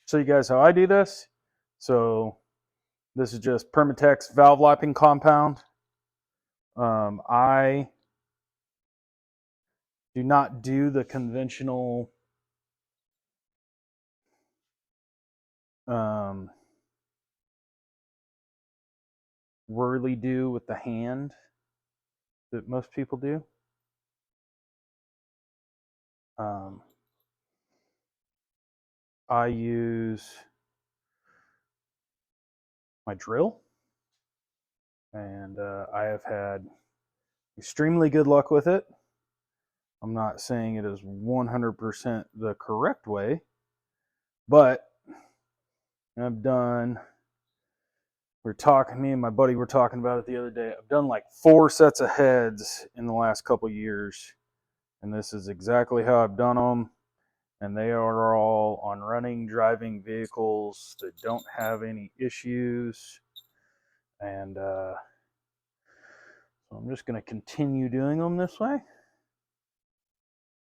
show you guys how I do this. So this is just Permatex valve lapping compound. I do not do the conventional whirly do with the hand that most people do. I use my drill, and I have had extremely good luck with it. I'm not saying it is 100% the correct way, but I've done, me and my buddy were talking about it the other day. I've done like 4 sets of heads in the last couple years, and this is exactly how I've done them. And they are all on running, driving vehicles that don't have any issues. And so I'm just going to continue doing them this way,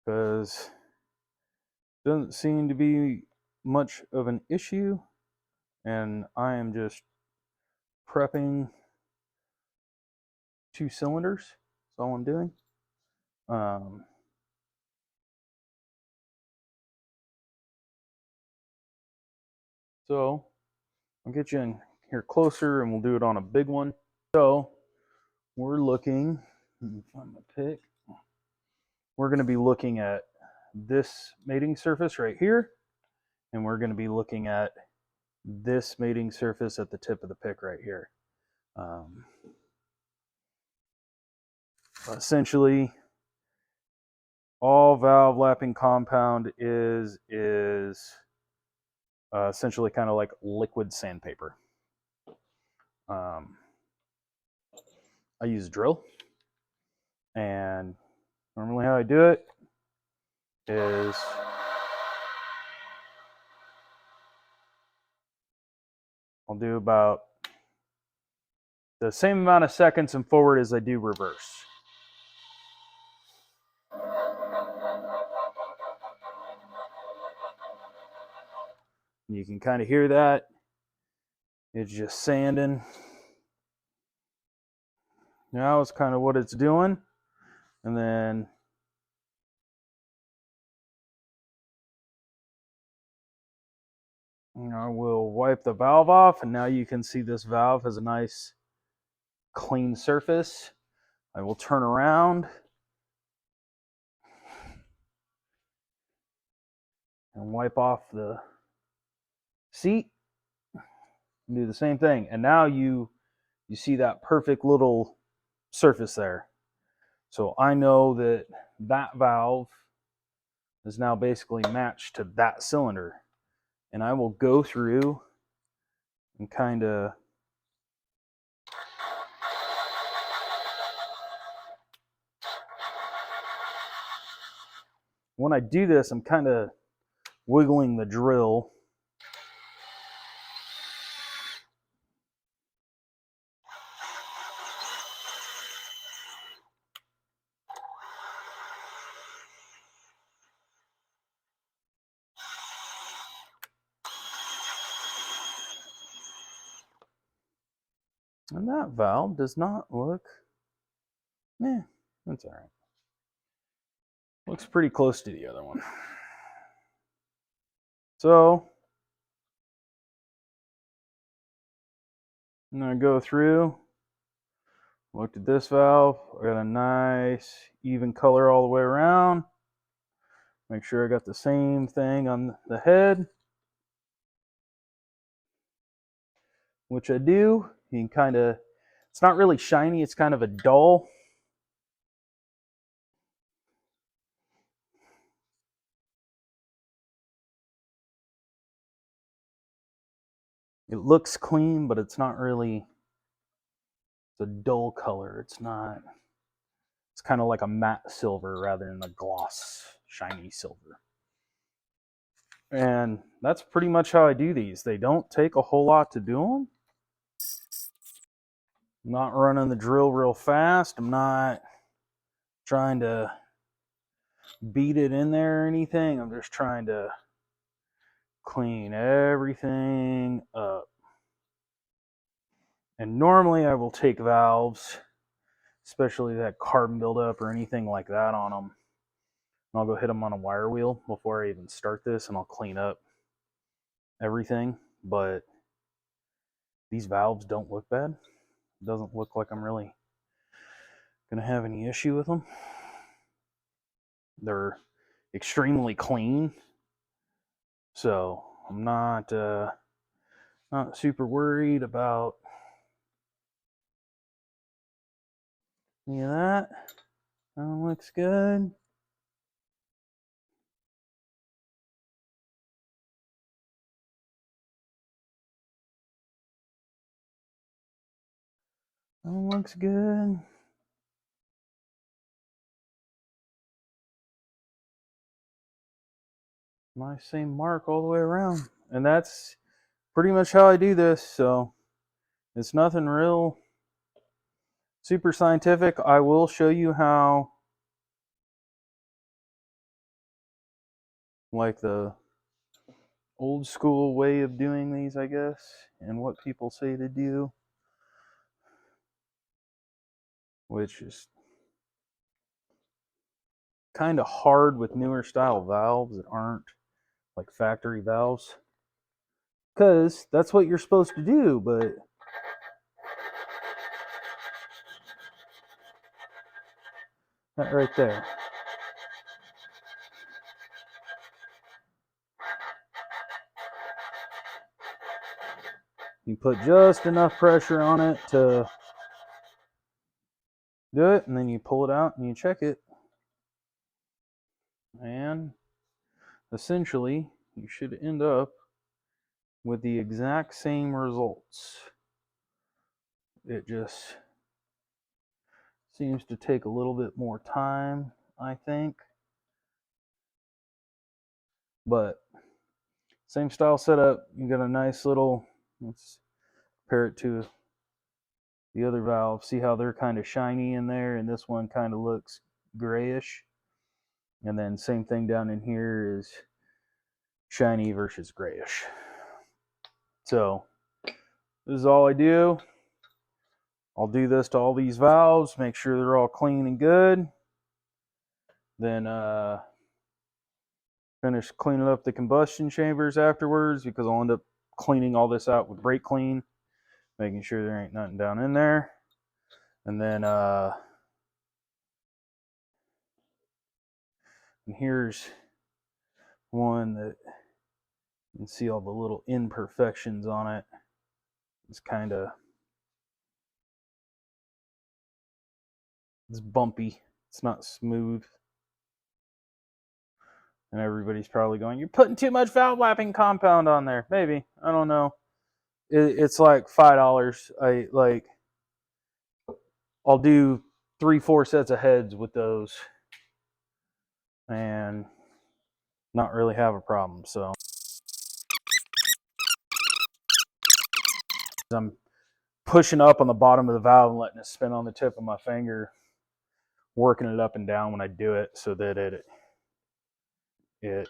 because it doesn't seem to be much of an issue. And I am just prepping 2 cylinders. That's all I'm doing. So I'll get you in here closer and we'll do it on a big one. So we're looking, let me find my pick. We're going to be looking at this mating surface right here, and we're going to be looking at this mating surface at the tip of the pick right here. Essentially, all valve lapping compound is essentially kind of like liquid sandpaper. I use a drill, and normally how I do it is I'll do about the same amount of seconds in forward as I do reverse. You can kind of hear that. It's just sanding. Now it's kind of what it's doing. And then we'll wipe the valve off, and now you can see this valve has a nice clean surface. I will turn around and wipe off the seat and do the same thing. And now you see that perfect little surface there. So I know that that valve is now basically matched to that cylinder. And I will go through and kind of when I do this, I'm kind of wiggling the drill. And that valve does not look, that's all right. Looks pretty close to the other one. So I'm going to go through, looked at this valve. I got a nice even color all the way around. Make sure I got the same thing on the head, which I do. You can kind of, it's not really shiny, it's kind of a dull. It looks clean, but it's not really, it's a dull color. It's not, it's kind of like a matte silver rather than a gloss, shiny silver. And that's pretty much how I do these. They don't take a whole lot to do them. I'm not running the drill real fast. I'm not trying to beat it in there or anything. I'm just trying to clean everything up. And normally I will take valves, especially that carbon buildup or anything like that on them, and I'll go hit them on a wire wheel before I even start this, and I'll clean up everything. But these valves don't look bad. It doesn't look like I'm really gonna have any issue with them. They're extremely clean, so I'm not super worried about any of that. That one looks good. That one looks good. Nice same mark all the way around. And that's pretty much how I do this, so it's nothing real super scientific. I will show you how, like, the old school way of doing these, I guess, and what people say to do, which is kind of hard with newer style valves that aren't like factory valves, because that's what you're supposed to do. But that right there, you put just enough pressure on it to do it, and then you pull it out and you check it, and essentially you should end up with the exact same results. It just seems to take a little bit more time, I think, but same style setup. You got a nice little, let's compare it to the other valve. See how they're kind of shiny in there, and this one kind of looks grayish. And then same thing down in here is shiny versus grayish. So this is all I do. I'll do this to all these valves, make sure they're all clean and good. Then finish cleaning up the combustion chambers afterwards, because I'll end up cleaning all this out with brake clean, making sure there ain't nothing down in there. And then and here's one that you can see all the little imperfections on it. It's kind of, it's bumpy. It's not smooth. And everybody's probably going, you're putting too much valve lapping compound on there. Maybe. I don't know. It's like $5. I'll do 3-4 sets of heads with those and not really have a problem. So I'm pushing up on the bottom of the valve and letting it spin on the tip of my finger, working it up and down when I do it, so that it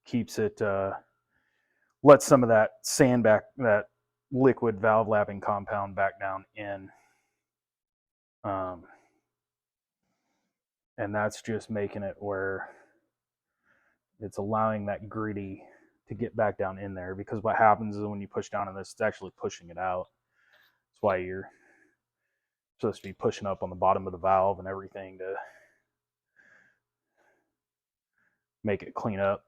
keeps it, lets some of that sand back, that liquid valve lapping compound back down in. And that's just making it where it's allowing that gritty to get back down in there, because what happens is when you push down on this, it's actually pushing it out. That's why you're supposed to be pushing up on the bottom of the valve and everything to make it clean up.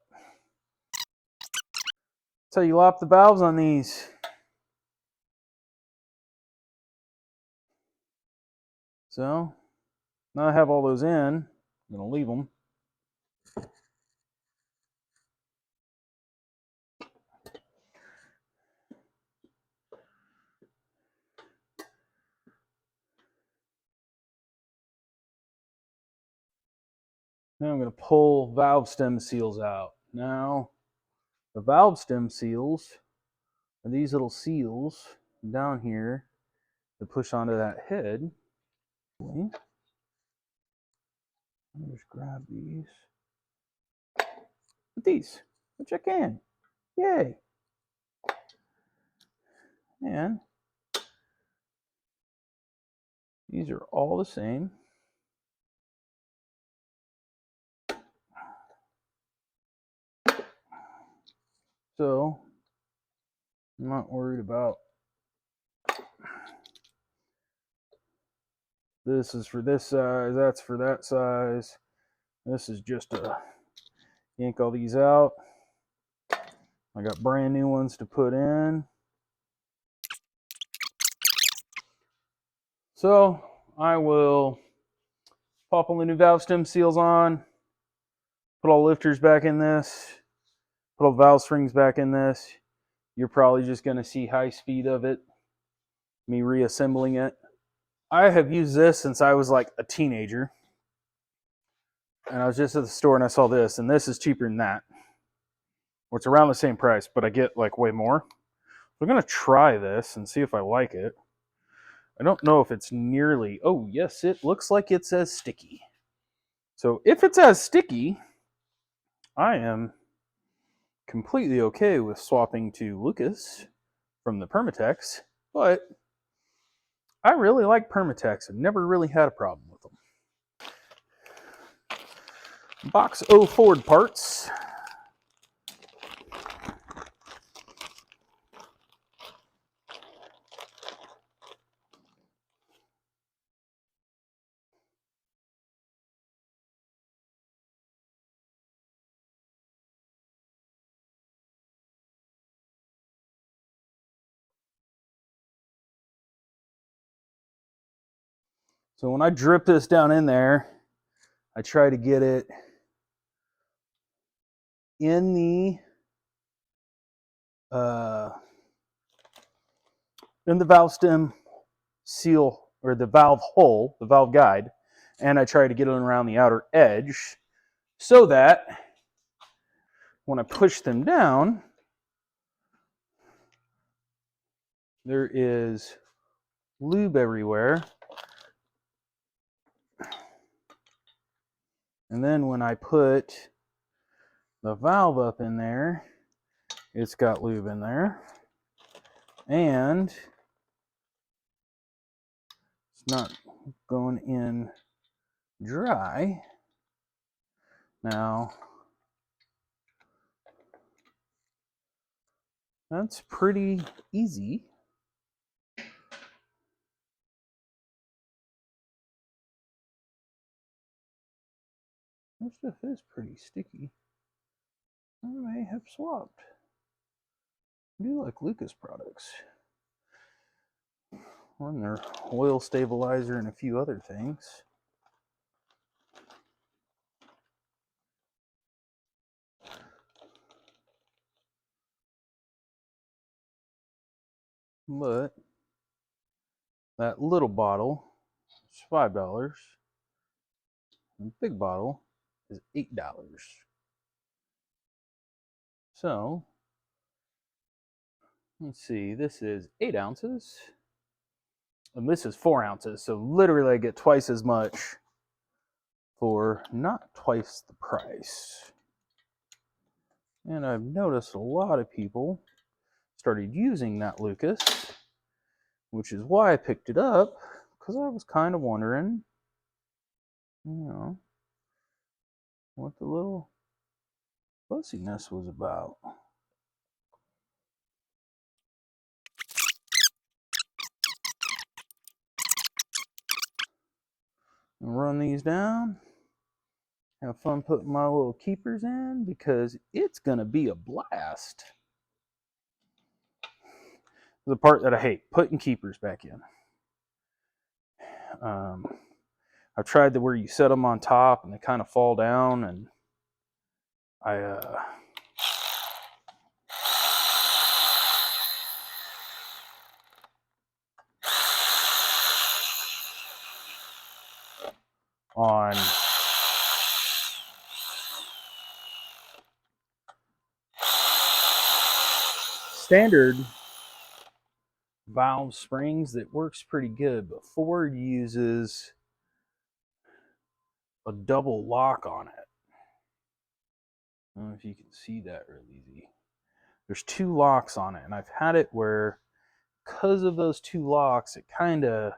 That's how you lop the valves on these. So now I have all those in, I'm going to leave them. Now I'm going to pull valve stem seals out. Now the valve stem seals are these little seals down here that push onto that head. Let me just grab these. with these, which I can. Yay. And these are all the same. So I'm not worried about this is for this size, that's for that size. This is just to yank all these out. I got brand new ones to put in. So I will pop all the new valve stem seals on, put all the lifters back in this, put all the valve springs back in this. You're probably just going to see high speed of it, me reassembling it. I have used this since I was like a teenager. And I was just at the store and I saw this, and this is cheaper than that. Or it's around the same price, but I get like way more. We're going to try this and see if I like it. I don't know if it's nearly... Oh, yes, it looks like it's as sticky. So if it's as sticky, I am completely okay with swapping to Lucas from the Permatex. But I really like Permatex. I've never really had a problem with them. Box O Ford parts. So when I drip this down in there, I try to get it in the valve stem seal, or the valve hole, the valve guide, and I try to get it around the outer edge so that when I push them down, there is lube everywhere. And then when I put the valve up in there, it's got lube in there. And it's not going in dry. Now, that's pretty easy. This stuff is pretty sticky. I may have swapped. I do like Lucas products. Run their oil stabilizer and a few other things. But that little bottle is $5. And the big bottle is $8. So, let's see, this is 8 ounces. And this is 4 ounces. So literally I get twice as much for not twice the price. And I've noticed a lot of people started using that Lucas, which is why I picked it up, because I was kind of wondering, you know, what the little fussiness was about. And run these down. Have fun putting my little keepers in, because it's going to be a blast. The part that I hate, putting keepers back in. I've tried where you set them on top and they kind of fall down, and on standard valve springs, that works pretty good, but Ford uses a double lock on it. I don't know if you can see that real easy. There's 2 locks on it, and I've had it where, because of those 2 locks, it kind of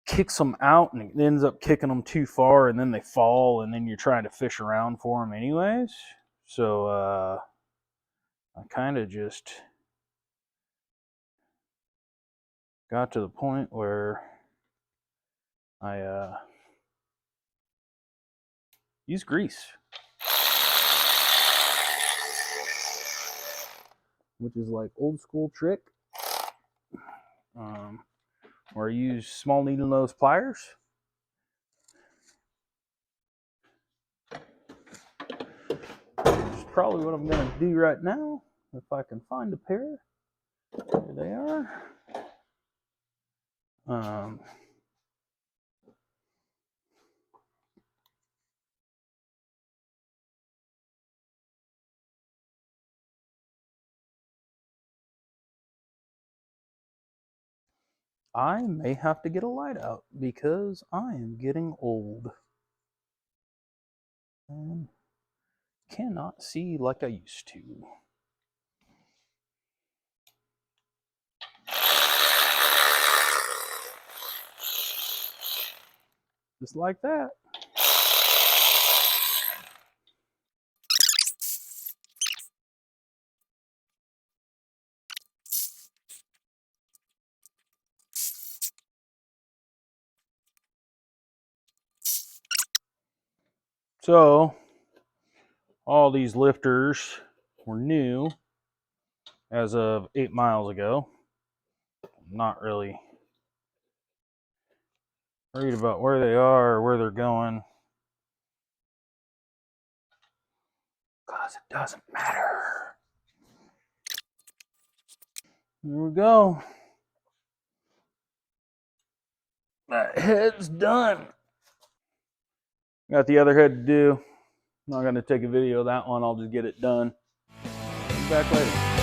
kicks them out, and it ends up kicking them too far, and then they fall, and then you're trying to fish around for them anyways. So I kind of just got to the point where I use grease, which is like old school trick, where I use small needle nose pliers. Which is probably what I'm going to do right now, if I can find a pair. There they are. I may have to get a light out because I am getting old and cannot see like I used to. Just like that. So, all these lifters were new as of 8 miles ago. I'm not really worried about where they are or where they're going, because it doesn't matter. There we go. That head's done. Got the other head to do. I'm not going to take a video of that one. I'll just get it done. Be back later.